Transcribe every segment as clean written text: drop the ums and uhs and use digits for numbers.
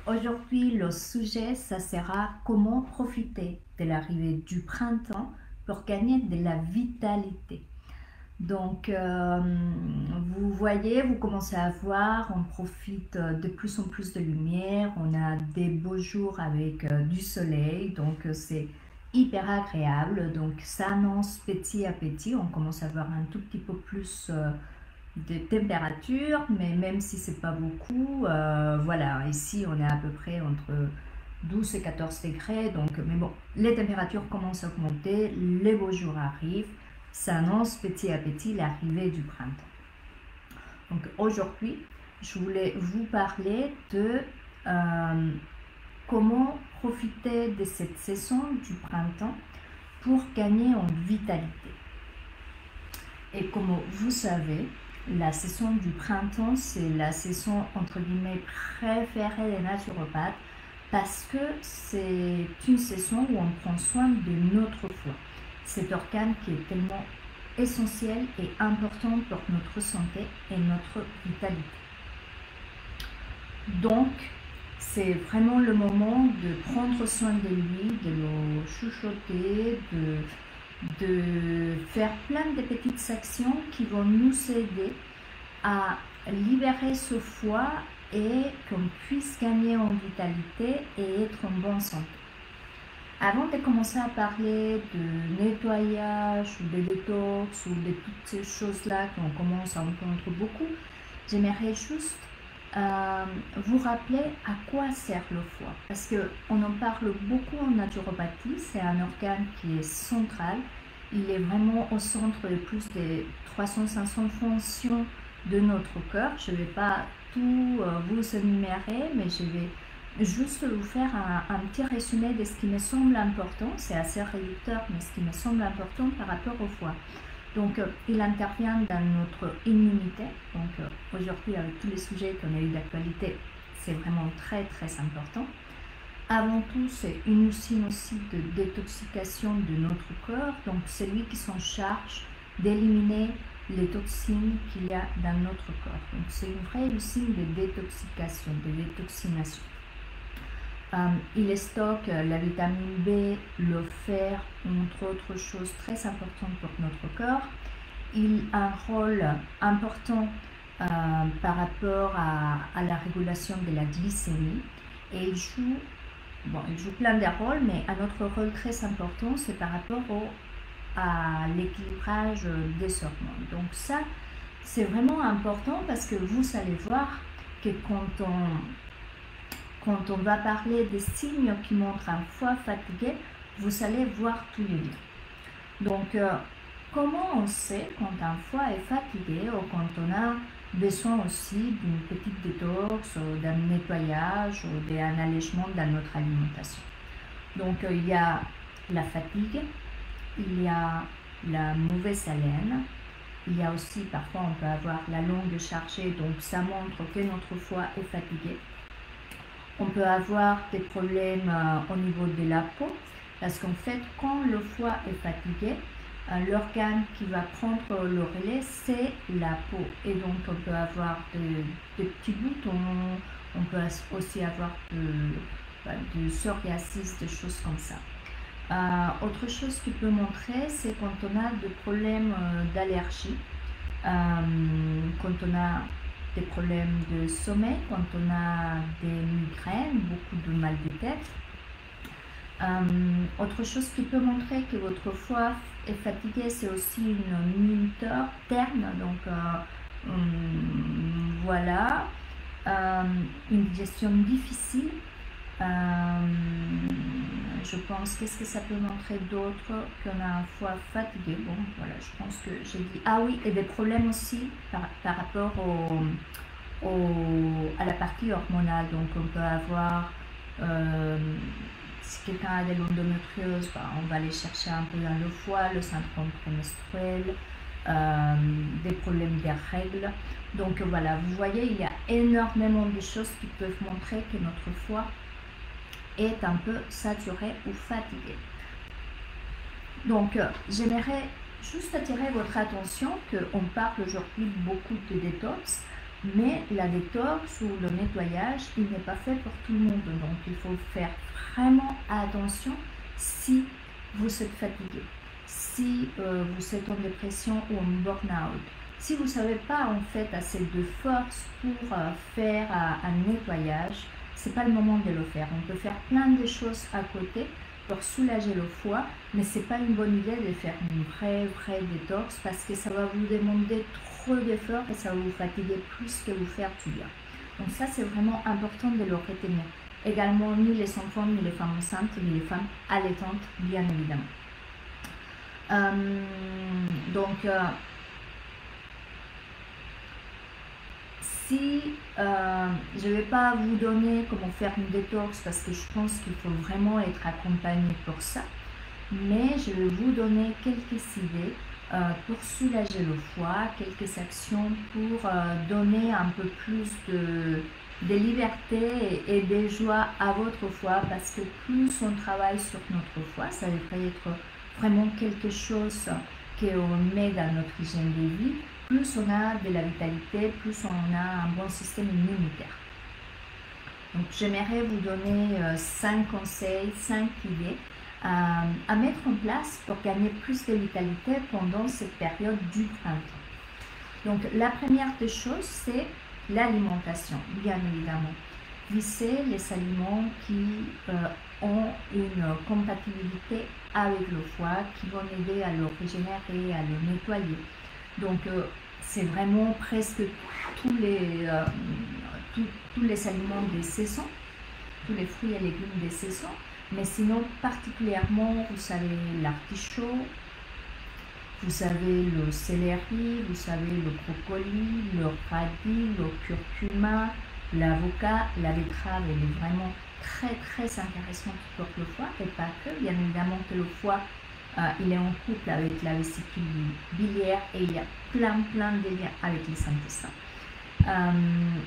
Aujourd'hui, le sujet, ça sera comment profiter de l'arrivée du printemps pour gagner de la vitalité. Donc, vous voyez, vous commencez à voir, on profite de plus en plus de lumière, on a des beaux jours avec du soleil, donc c'est hyper agréable. Donc, ça annonce petit à petit, on commence à voir un tout petit peu plus de température, mais même si c'est pas beaucoup, voilà, ici on est à peu près entre 12 et 14 degrés, donc, mais bon, les températures commencent à augmenter, les beaux jours arrivent, ça annonce petit à petit l'arrivée du printemps. Donc aujourd'hui, je voulais vous parler de comment profiter de cette saison du printemps pour gagner en vitalité. Et comme vous savez, la saison du printemps, c'est la saison entre guillemets préférée des naturopathes parce que c'est une saison où on prend soin de notre foie. Cet organe qui est tellement essentiel et important pour notre santé et notre vitalité. Donc, c'est vraiment le moment de prendre soin de lui, de le chouchouter, de faire plein de petites actions qui vont nous aider à libérer ce foie et qu'on puisse gagner en vitalité et être en bonne santé. Avant de commencer à parler de nettoyage ou de détox ou de toutes ces choses-là qu'on commence à entendre beaucoup, j'aimerais juste vous rappeler à quoi sert le foie. Parce qu'on en parle beaucoup en naturopathie, c'est un organe qui est central. Il est vraiment au centre de plus de 300-500 fonctions de notre corps. Je ne vais pas tout vous énumérer, mais je vais juste vous faire un petit résumé de ce qui me semble important. C'est assez réducteur, mais ce qui me semble important par rapport au foie. Donc, il intervient dans notre immunité. Donc, aujourd'hui, avec tous les sujets qu'on a eu d'actualité, c'est vraiment très, très important. Avant tout, c'est une usine aussi de détoxication de notre corps. Donc, c'est lui qui s'en charge d'éliminer les toxines qu'il y a dans notre corps. Donc, c'est une vraie usine de détoxication, de détoxination. Il stocke la vitamine B, le fer, entre autres choses très importantes pour notre corps. Il a un rôle important par rapport à la régulation de la glycémie et il joue plein de rôles, mais un autre rôle très important, c'est par rapport à l'équilibrage des hormones. Donc ça, c'est vraiment important parce que vous allez voir que quand on va parler des signes qui montrent un foie fatigué, vous allez voir tous les liens. Donc, comment on sait quand un foie est fatigué ou quand on a besoin aussi d'une petite détox, d'un nettoyage ou d'un allègement dans notre alimentation? Donc, il y a la fatigue, il y a la mauvaise haleine, il y a aussi, parfois, on peut avoir la langue chargée, donc ça montre que notre foie est fatigué. On peut avoir des problèmes au niveau de la peau, parce qu'en fait, quand le foie est fatigué, l'organe qui va prendre le relais, c'est la peau. Et donc, on peut avoir de petits boutons, on peut aussi avoir de psoriasis, des choses comme ça. Autre chose qui peut montrer, c'est quand on a des problèmes d'allergie, quand on a des problèmes de sommeil, quand on a des migraines, beaucoup de mal de tête. Autre chose qui peut montrer que votre foie est fatigué, c'est aussi une nuiteur terne, donc voilà, une digestion difficile. Je pense, qu'est-ce que ça peut montrer d'autre qu'on a un foie fatigué? Bon, voilà, je pense que j'ai dit. Ah oui, et des problèmes aussi par rapport à la partie hormonale. Donc, on peut avoir, si quelqu'un a de l'endométriose, on va aller chercher un peu dans le foie, le syndrome prémenstruel, des problèmes des règles. Donc, voilà, vous voyez, il y a énormément de choses qui peuvent montrer que notre foie est un peu saturé ou fatigué. Donc, j'aimerais juste attirer votre attention qu'on parle aujourd'hui beaucoup de détox, Mais la détox ou le nettoyage, il n'est pas fait pour tout le monde. Donc il faut faire vraiment attention si vous êtes fatigué, si vous êtes en dépression ou en burn-out. Si vous ne savez pas en fait assez de force pour faire un nettoyage, c'est pas le moment de le faire. On peut faire plein de choses à côté pour soulager le foie, mais c'est pas une bonne idée de faire une vraie détox parce que ça va vous demander trop d'efforts et ça va vous fatiguer plus que vous faire du bien. Donc ça, c'est vraiment important de le retenir. Également, ni les enfants, ni les femmes enceintes, ni les femmes allaitantes, bien évidemment. Si je ne vais pas vous donner comment faire une détox parce que je pense qu'il faut vraiment être accompagné pour ça, mais je vais vous donner quelques idées pour soulager le foie, quelques actions pour donner un peu plus de liberté et de joie à votre foie, parce que plus on travaille sur notre foie, ça devrait être vraiment quelque chose qu'on met dans notre hygiène de vie, plus on a de la vitalité, plus on a un bon système immunitaire. Donc j'aimerais vous donner 5 conseils, 5 idées à mettre en place pour gagner plus de vitalité pendant cette période du printemps. Donc la première des choses, c'est l'alimentation, bien évidemment. Visez les aliments qui ont une compatibilité avec le foie, qui vont aider à le régénérer, à le nettoyer. Donc c'est vraiment presque tous les aliments des saisons, tous les fruits et légumes des saisons, mais sinon particulièrement vous savez l'artichaut, vous avez le céleri, vous avez le brocoli, le radis, le curcuma, l'avocat, la betterave. Elle est vraiment très intéressante pour le foie, et pas que, bien évidemment que le foie il est en couple avec la vésicule biliaire et il y a plein de liens avec les intestins.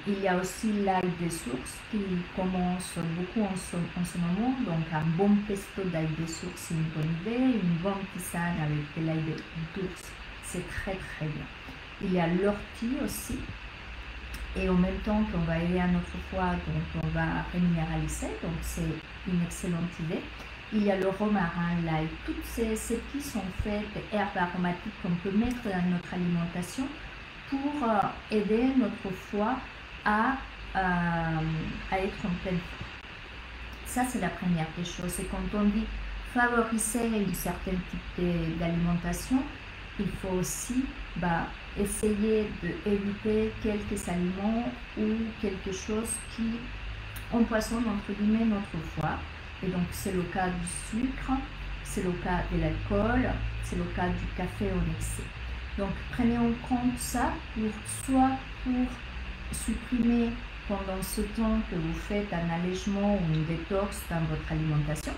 Il y a aussi l'ail des sources qui commence beaucoup en ce moment, donc un bon pesto d'ail des sources c'est une bonne idée, une bonne tisane avec de l'ail d'ours, c'est très bien. Il y a l'ortie aussi, et en même temps qu'on va aider à notre foie, donc on va reminéraliser, donc c'est une excellente idée. Il y a le romarin, l'ail, toutes ces qui sont faites herbes aromatiques qu'on peut mettre dans notre alimentation pour aider notre foie à être en pleine forme. Ça, c'est la première des choses. Et quand on dit favoriser une certaine type d'alimentation, il faut aussi essayer d'éviter quelques aliments ou quelque chose qui empoisonne entre guillemets notre foie. Et donc c'est le cas du sucre, c'est le cas de l'alcool, c'est le cas du café en excès. Donc prenez en compte ça soit pour supprimer pendant ce temps que vous faites un allègement ou une détox dans votre alimentation,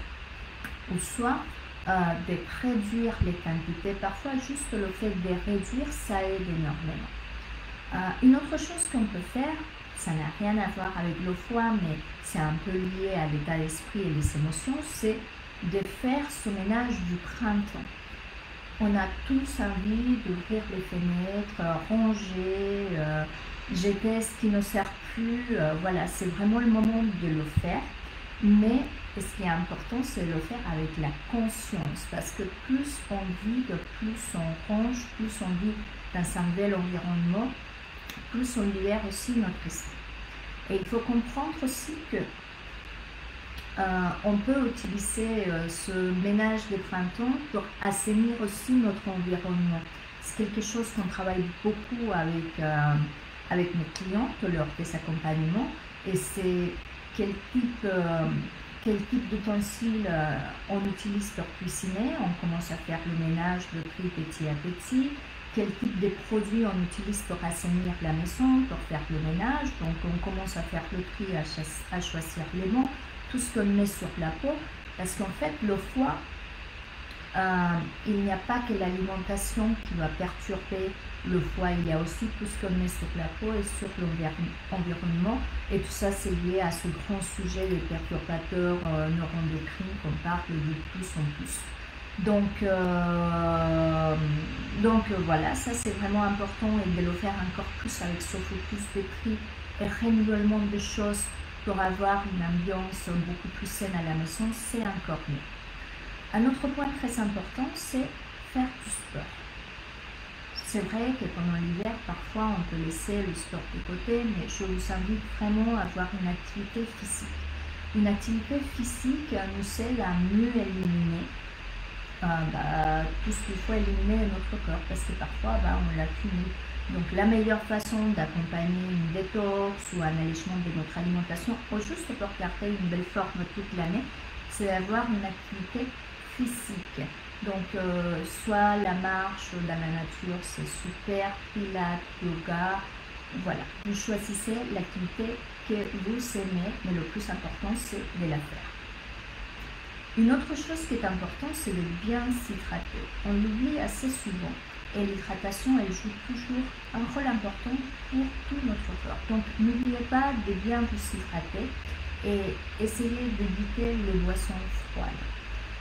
ou soit de réduire les quantités. Parfois juste le fait de réduire, ça aide énormément. Une autre chose qu'on peut faire, ça n'a rien à voir avec le foie, mais c'est un peu lié à l'état d'esprit et les émotions, c'est de faire ce ménage du printemps. On a tous envie d'ouvrir les fenêtres, ranger, jeter ce qui ne sert plus. Voilà, c'est vraiment le moment de le faire. Mais ce qui est important, c'est de le faire avec la conscience. Parce que plus on vide, plus on range, plus on vit dans un bel environnement, plus on libère aussi notre esprit. Et il faut comprendre aussi que on peut utiliser ce ménage de printemps pour assainir aussi notre environnement. C'est quelque chose qu'on travaille beaucoup avec mes clientes lors des accompagnements. Et c'est quel type d'ustensiles on utilise pour cuisiner. On commence à faire le ménage de prix petit à petit. Quel type de produits on utilise pour assainir la maison, pour faire le ménage. Donc on commence à faire le tri, à choisir les mots, tout ce qu'on met sur la peau, parce qu'en fait le foie, il n'y a pas que l'alimentation qui va perturber le foie, il y a aussi tout ce qu'on met sur la peau et sur l'environnement, et tout ça c'est lié à ce grand sujet des perturbateurs neuroendocriniens qu'on parle de plus en plus. Voilà, ça c'est vraiment important, et de le faire encore plus avec ce focus de prix et renouvellement de choses pour avoir une ambiance beaucoup plus saine à la maison, c'est encore mieux. Un autre point très important, c'est faire du sport. C'est vrai que pendant l'hiver, parfois on peut laisser le sport de côté, mais je vous invite vraiment à avoir une activité physique. Une activité physique nous aide à mieux éliminer tout ce qu'il faut éliminer de notre corps, parce que parfois on l'accumule. Donc la meilleure façon d'accompagner une détox ou un allègement de notre alimentation, ou juste pour garder une belle forme toute l'année, c'est d'avoir une activité physique. Donc soit la marche dans la nature, c'est super, pilates, yoga, voilà. Vous choisissez l'activité que vous aimez, mais le plus important c'est de la faire. Une autre chose qui est importante, c'est de bien s'hydrater. On l'oublie assez souvent, et l'hydratation, elle joue toujours un rôle important pour tout notre corps. Donc n'oubliez pas de bien vous hydrater et essayez d'éviter les boissons froides.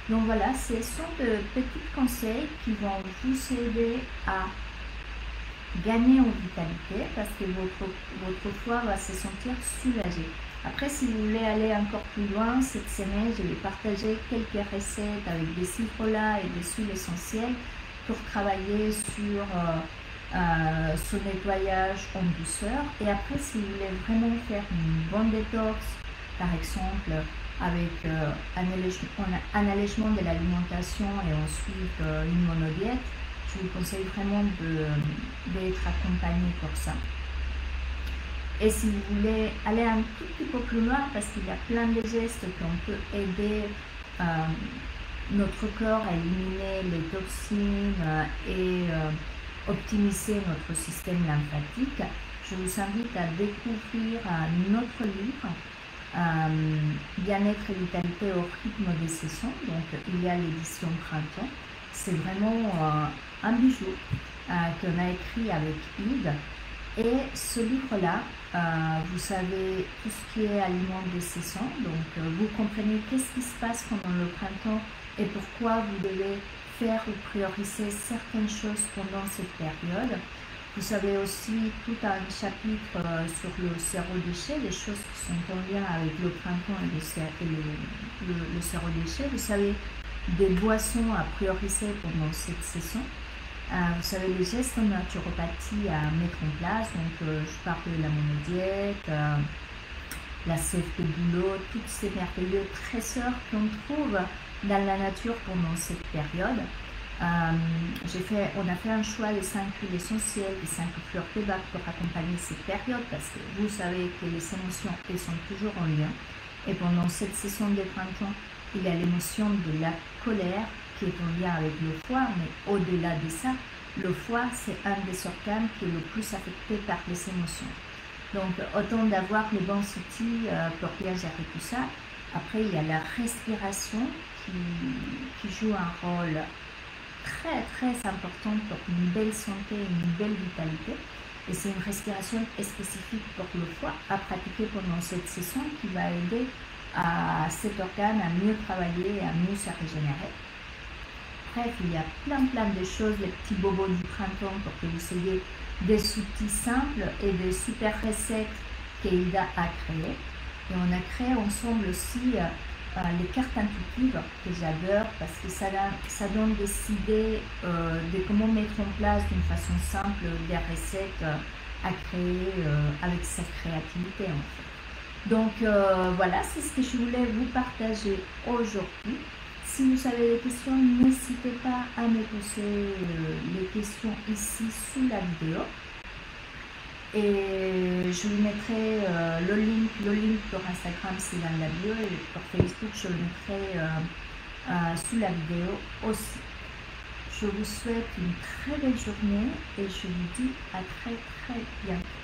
Donc voilà, ce sont de petits conseils qui vont vous aider à gagner en vitalité, parce que votre foie va se sentir soulagé. Après, si vous voulez aller encore plus loin, cette semaine, je vais partager quelques recettes avec des citronelles et des huiles essentielles pour travailler sur ce nettoyage en douceur. Et après, si vous voulez vraiment faire une bonne détox, par exemple avec un allègement de l'alimentation et ensuite une monodiète, je vous conseille vraiment d'être accompagné pour ça. Et si vous voulez aller un tout petit peu plus loin, parce qu'il y a plein de gestes qu'on peut aider notre corps à éliminer les toxines et optimiser notre système lymphatique, je vous invite à découvrir notre livre Bien-être et vitalité au rythme des saisons. Donc il y a l'édition printemps. C'est vraiment un bijou qu'on a écrit avec Ide. Et ce livre-là, vous savez tout ce qui est aliments des saisons, donc vous comprenez qu'est-ce qui se passe pendant le printemps et pourquoi vous devez faire ou prioriser certaines choses pendant cette période. Vous avez aussi tout un chapitre sur le zéro déchet, des choses qui sont en lien avec le printemps et le zéro déchet. Vous savez des boissons à prioriser pendant cette saison. Vous savez les gestes en naturopathie à mettre en place, donc je parle de la monodiète, la sève de bouleau, toutes ces merveilleux trésors qu'on trouve dans la nature pendant cette période. On a fait un choix des 5 huiles essentielles, des 5 fleurs de bac pour accompagner cette période, parce que vous savez que les émotions, elles sont toujours en lien. Et pendant cette saison de printemps, il y a l'émotion de la colère qui est en lien avec le foie, mais au-delà de ça, le foie, c'est un des organes qui est le plus affecté par les émotions. Donc, autant d'avoir les bons outils pour bien gérer tout ça. Après, il y a la respiration qui joue un rôle très très important pour une belle santé et une belle vitalité. Et c'est une respiration spécifique pour le foie à pratiquer pendant cette saison qui va aider à cet organe à mieux travailler et à mieux se régénérer. Bref, il y a plein de choses, les petits bobos du printemps pour que vous ayez des outils simples et des super recettes qu'Ida a créées. Et on a créé ensemble aussi les cartes intuitives que j'adore, parce que ça donne des idées de comment mettre en place d'une façon simple des recettes à créer avec sa créativité en fait. Donc voilà, c'est ce que je voulais vous partager aujourd'hui. Si vous avez des questions, n'hésitez pas à me poser les questions ici sous la vidéo. Et je vous mettrai le link pour Instagram, c'est dans la bio, et pour Facebook, je le mettrai sous la vidéo aussi. Je vous souhaite une très belle journée et je vous dis à très bientôt.